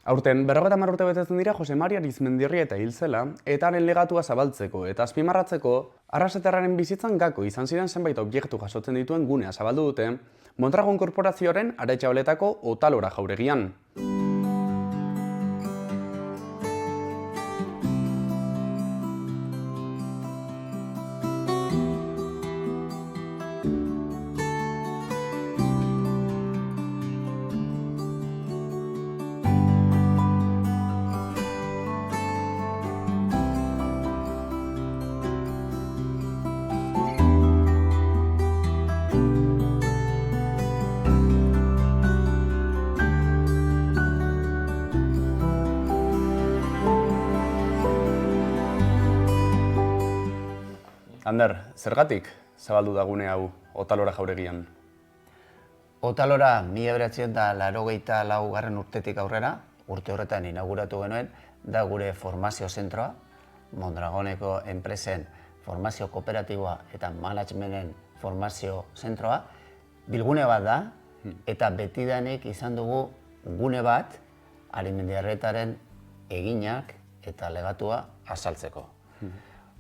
Aurten, 50 urte betetzen dira Jose Mari Arizmendiarrieta hil zela, eta haren legatua zabaltzeko eta azpimarratzeko, Arrasaterraren bizitzan gako izan ziren zenbait objektu jasotzen dituen gunea zabaldu dute, Mondragon Korporazioaren Aretxabaletako Otalora jauregian. Ander, zergatik zabaldu da gune hau Otalora jauregian? Otalora 1984 urtetik aurrera, urte horretan inauguratu genuen, da gure formazio zentroa, Mondragoneko enpresen formazio kooperatiboa eta managementen formazio zentroa, bilgune bat da, eta betidanik izan dugu gune bat Arizmendiarrietaren eginak eta legatua azaltzeko.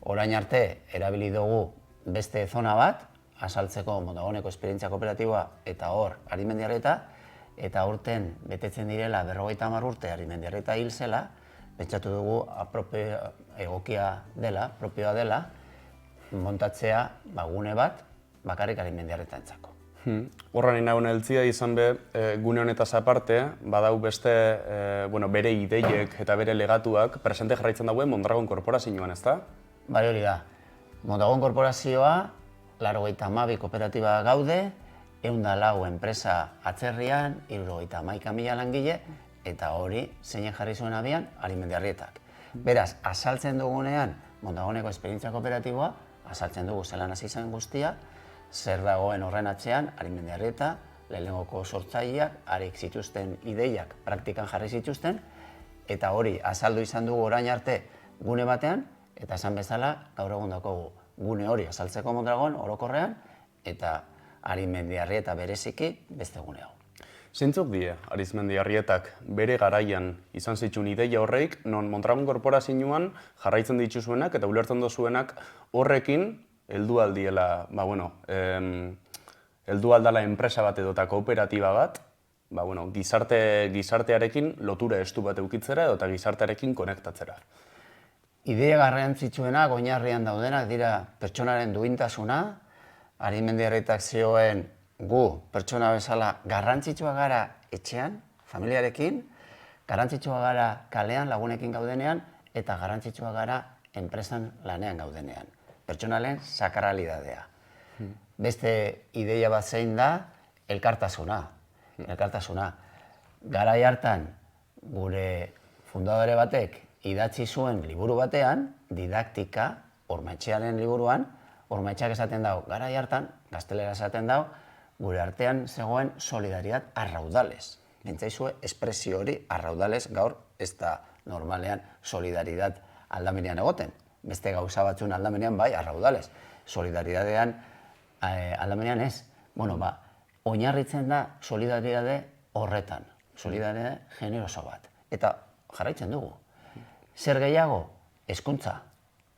Orain arte, erabili dugu beste zona bat, azaltzeko Mondragoneko esperientzia kooperatiboa eta hor Arizmendiarrieta, eta aurten betetzen direla 50 urte Arizmendiarrieta hil zela, pentsatu dugu egokia dela, propioa dela, montatzea gune bat bakarrik Arizmendiarrietarentzako. Horran inagun heltzia izan be, gune honetaz aparte, badau beste bere ideiek eta bere legatuak presente jarraitzen dauen Mondragon Korporazioan, ezta? Bai, hori da. Mondragon Korporazioa, 82 kooperatiba gaude, 104 enpresa atzerrian, 71.000 langile, eta hori zeinen jarri zuen abian Arizmendiarrietak. Beraz, azaltzen dugunean Mondragoneko esperientzia kooperatiboa, azaltzen dugu zelan hasi zen guztia, zer dagoen horren atzean Arizmendiarrieta, lehenengoko sortzaileak, harik zituzten ideiak praktikan jarri zituzten, eta hori azaldu izan dugu orain arte gune batean, eta esan bezala, gaur egun daukagu gune hori azaltzeko Mondragon orokorrean, eta Arizmendiarrieta bereziki beste gune hau. Zeintzuk die Arizmendiarrietak bere garaian izan zituen ideia horreik, non Mondragon Korporazioan jarraitzen dituzuenak eta ulertzen dozuenak horrekin heldu aldiela, heldu aldala enpresa bat edota kooperatiba bat, gizartearekin lotura estu bat eukitzera eta gizartearekin konektatzera. Ideia garrantzitsuenak oinarrian daudenak dira pertsonaren duintasuna, Arizmendiarrietak zioen gu pertsona bezala garrantzitsua gara etxean, familiarekin, garrantzitsua gara kalean lagunekin gaudenean, eta garrantzitsua gara enpresan lanean gaudenean. Pertsonalen sakralidadea. Beste ideia bat zein da, elkartasuna. Garai hartan, gure fundadore batek idatzi zuen liburu batean, didaktika, Ormaetxearen liburuan, Ormaetxeak esaten dau, garai hartan, gaztelera esaten dau, gure artean zegoen solidaridad arraudales. Pentsaizue espresio hori arraudales gaur ez da normalean solidaridad aldamenean egoten. Beste gauza batzun aldamenean bai arraudales. Solidaridadean aldamenean ez. Oinarritzen da solidaridade horretan. Solidaridade generoso bat. Eta jarraitzen dugu. Zer gehiago? Hezkuntza.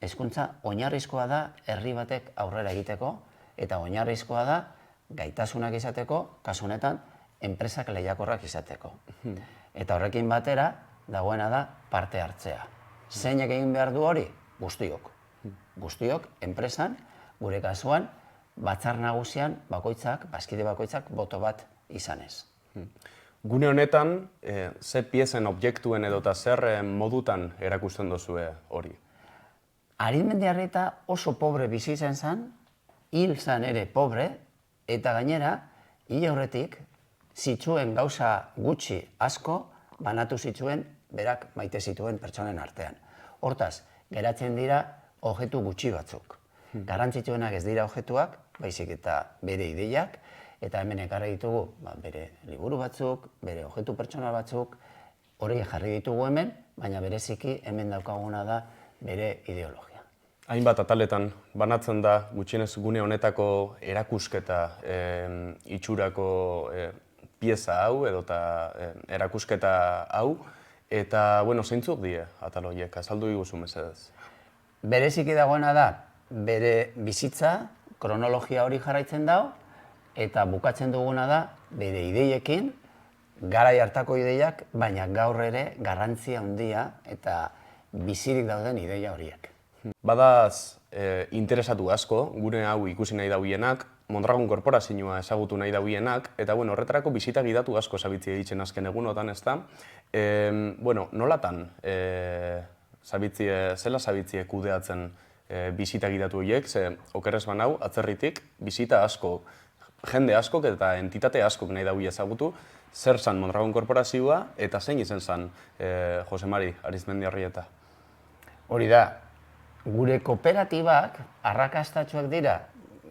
Hezkuntza oinarrizkoa da herri batek aurrera egiteko eta oinarrizkoa da gaitasunak izateko, kasu honetan, enpresak lehiakorrak izateko. Eta horrekin batera, dagoena da parte hartzea. Zeinek egin behar du hori? Guztiok. Guztiok, enpresan, gure kasuan, batzar nagusian bakoitzak, bazkide bakoitzak, boto bat izanez. Gune honetan, ze piezen objektuen edota zer modutan erakusten dozue hori? Arizmendiarrieta oso pobre bizi izan zen, hil zen ere pobre, eta gainera, hil aurretik, zituen gauza gutxi asko, banatu zituen berak maite zituen pertsonen artean. Hortaz, geratzen dira objektu gutxi batzuk. Garrantzitsuenak ez dira objektuak, baizik eta bere ideiak, eta hemen ekarri ditugu bere liburu batzuk, bere objektu pertsonal batzuk, hori jarri ditugu hemen, baina bereziki hemen daukaguna da bere ideologia. Hainbat ataletan banatzen da gutxienez gune honetako erakusketa itxurako pieza hau edota erakusketa hau, Eta, bueno, zeintzuk die atal horiek, azaldu iguzu mesedez. Bereziki dagoena da, bere bizitza, kronologia hori jarraitzen dau, eta bukatzen duguna da, bere ideiekin, garai hartako ideiak, baina gaur ere garrantzia handia eta bizirik dauden ideia horiek. Badaz interesatu asko, gure hau ikusi nahi dauienak, Mondragon korporazioa ezagutu nahi dauienak, eta bueno, horretarako bisita gidatu asko zabitzi egiten azken egunotan, ez da? Bueno, nolatan zela zabitzie kudeatzen bisita gidatu horiek, ze okerrez banau, atzerritik, bisita asko, jende askok eta entitate askok nahi dauie ezagutu, zer zan Mondragon korporazioa eta zein izen zan Jose Mari Arizmendiarrieta. Hori da, gure kooperatibak arrakastatsuak dira,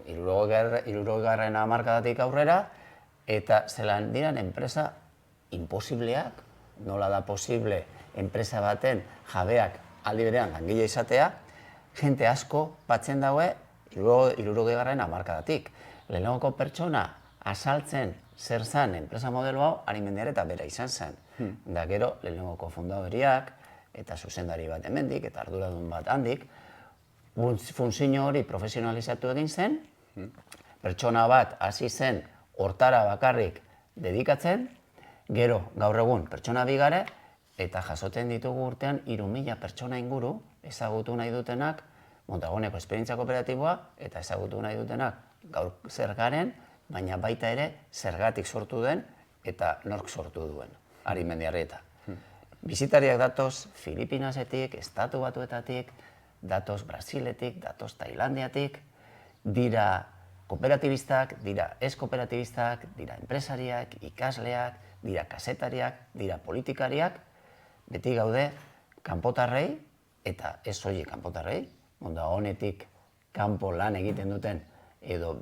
60. hamarkadatik aurrera, eta zelan diran enpresa imposibleak, nola da posible enpresa baten jabeak aldi berean langile izatea, jente asko batzen daue 60. hamarkadatik. Lehenengoko pertsona azaltzen zer zan enpresa modelo hau Arizmendiarrieta bera izan zen. Da gero, lehenengoko fundadoriak eta zuzendari bat hemendik eta arduradun bat handik, funtzio hori profesionalizatu egin zen, pertsona bat hasi zen hortara bakarrik dedikatzen, gero gaur egun pertsona bigare, eta jasotzen ditugu urtean 3.000 pertsona inguru ezagutu nahi dutenak Mondragoneko esperientzia kooperatiboa eta ezagutu nahi dutenak gaur zer garen, baina baita ere zergatik sortu den eta nork sortu duen, Arizmendiarrieta. Bizitariak datoz Filipinasetik, Estatu Batuetatik, datoz Brasiletik, datoz Tailandiatik, dira kooperatibistak, dira ez kooperatibistak, dira enpresariak, ikasleak, dira kazetariak, dira politikariak, beti gaude kanpotarrei, eta ez soilik kanpotarrei, Mondragonetik kanpo lan egiten duten, edo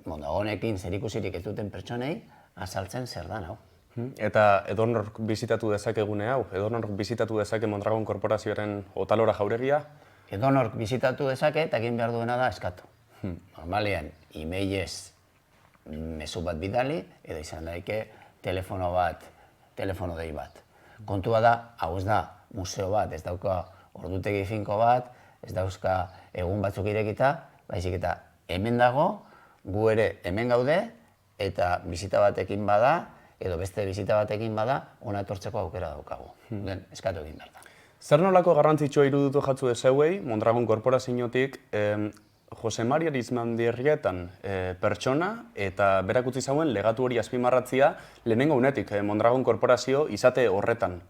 Mondragonekin zerikusirik ez duten pertsonei, azaltzen zer da hau. Eta edonork bizitatu dezakegune hau? Edonork bizitatu dezake Mondragon korporazioaren otalora jauregia? Edonork bizitatu dezake eta egin behar duena da eskatu. Normalean, emailez mezu bat bidali, edo izan daike telefono dei bat. Kontua da, hau ez da museo bat, ez dauka ordutegi finko bat, ez dauzka egun batzuk irekita, baizik eta hemen dago, gu ere hemen gaude, eta bizita batekin bada, edo beste bizita batekin bada, ona etortzeko aukera daukagu. Eskatu egin behar da. Zer nolako garrantzitsua iruditu jatzu ezeuei, Mondragon korporaziotik, Jose Mari Arizmendiarrietan pertsona eta berak utzi zauen legatu hori azpimarratzia lehenengo unetik Mondragon korporazio izate horretan.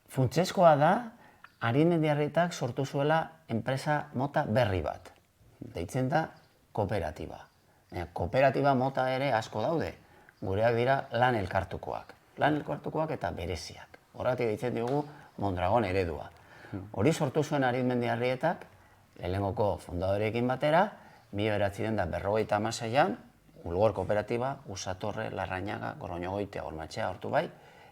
Funtsezkoa da, Arizmendiarrietak sortu zuela enpresa mota berri bat. Deitzen da kooperatiba. Kooperatiba mota ere asko daude. Gureak dira lan elkartukoak. Lan elkartukoak eta bereziak. Horregatik deitzen diogu Mondragon eredua. Hori sortu zuen Arizmendiarrietak, lehenengoko fundadorekin batera, 1956an, Ulgor kooperatiba, Usatorre, Larrañaga, Goroñogoitia, Ormatxea, Ortubai,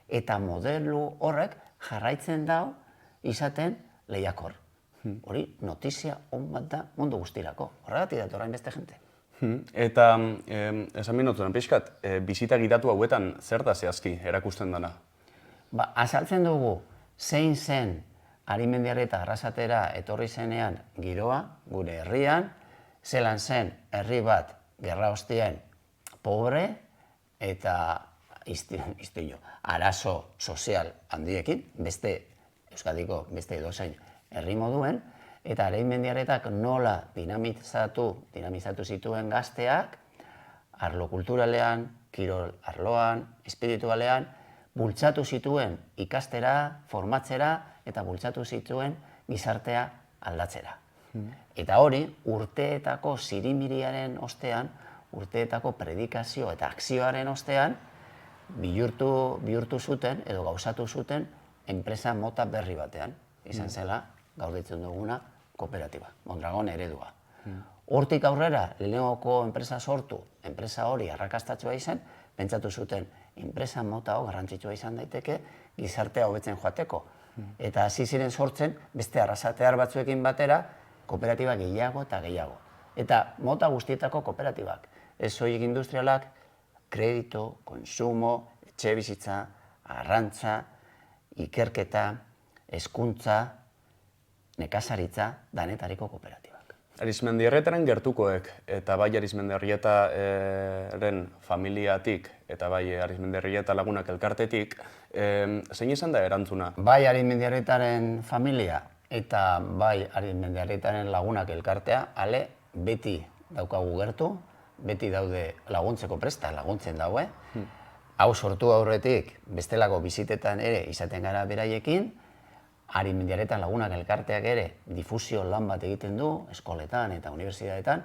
eta modelu horrek jarraitzen dau izaten lehiakor. Hori notizia on bat da mundu guztirako. Horregatik datorrain beste jente. Eta, esan minutuan pixkat, bizita gidatu hauetan zer da zehazki erakusten dana? Azaltzen dugu zein zen Arizmendiarrieta Arrasatera etorri zenean giroa, gure herrian, zelan zen herri bat gerra ostean pobre eta arazo sozial handiekin, Euskadiko beste edozein herri moduen, eta Arizmendiarrietak nola dinamizatu zituen gazteak, arlo kulturalean, kirol arloan, espiritualean, bultzatu zituen ikastera, formatzera, eta bultzatu zituen gizartea aldatzera. Eta hori, urteetako zirimiriaren ostean, urteetako predikazio eta akzioaren ostean, bihurtu zuten, edo gauzatu zuten, enpresa mota berri batean. Izan zela, gaur ditzen duguna, kooperatiba, Mondragon eredua. Hortik aurrera, lehenengoko enpresa sortu, enpresa hori arrakastatua izan, pentsatu zuten, enpresa mota hau garrantzitsua izan daiteke gizartea hobetzen joateko. Eta hasi ziren sortzen, beste arrasatear batzuekin batera, kooperatiba gehiago eta gehiago. Eta mota guztietako kooperatibak. Ez soilik industrialak, kredito, konsumo, etxe bizitza, arrantza, ikerketa, hezkuntza, nekazaritza, danetariko kooperatibak. Arizmendiarrietaren gertukoek eta bai Arizmendiarrietaren familiatik eta bai Arizmendiarrieta lagunak elkartetik, zein izan da erantzuna? Bai Arizmendiarrietaren familia eta bai Arizmendiarrietaren lagunak elkartea, ale beti daukagu gertu, beti daude laguntzeko presta, laguntzen daue. Hau sortu aurretik, bestelako bizitetan ere izaten gara beraiekin, Arizmendiarrieta lagunak elkarteak ere difusio lan bat egiten du, eskoletan eta unibertsitateetan,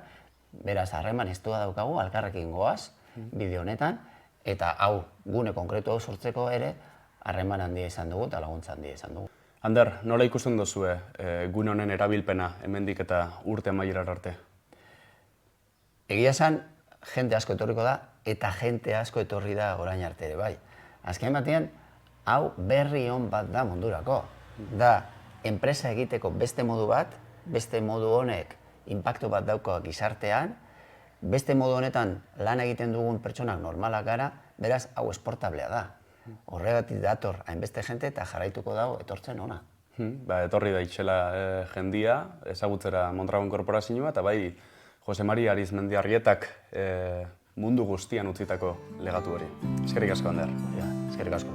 beraz harreman estua daukagu, elkarrekin goaz, bideo honetan, eta hau gune konkretu hau sortzeko ere harreman handia izan dugu eta laguntza handia izan dugu. Ander, nola ikusten duzue gune honen erabilpena hemendik eta urte amaierar arte? Egia esan, jente asko etorriko da eta jente asko etorri da orain arte ere bai. Azken batean, hau berri on bat da mundurako. Da, enpresa egiteko beste modu bat, beste modu honek inpaktu bat dauka gizartean, beste modu honetan lan egiten dugun pertsonak normalak gara, beraz, hau esportablea da. Horregatik dator hainbeste jente eta jarraituko dago etortzen ona. Etorri da itxela jendia, ezagutzera Mondragon Korporazioa eta bai Jose Mari Arizmendiarrietak mundu guztian utzitako legatu hori. Eskerrik asko, Ander. Eskerrik asko.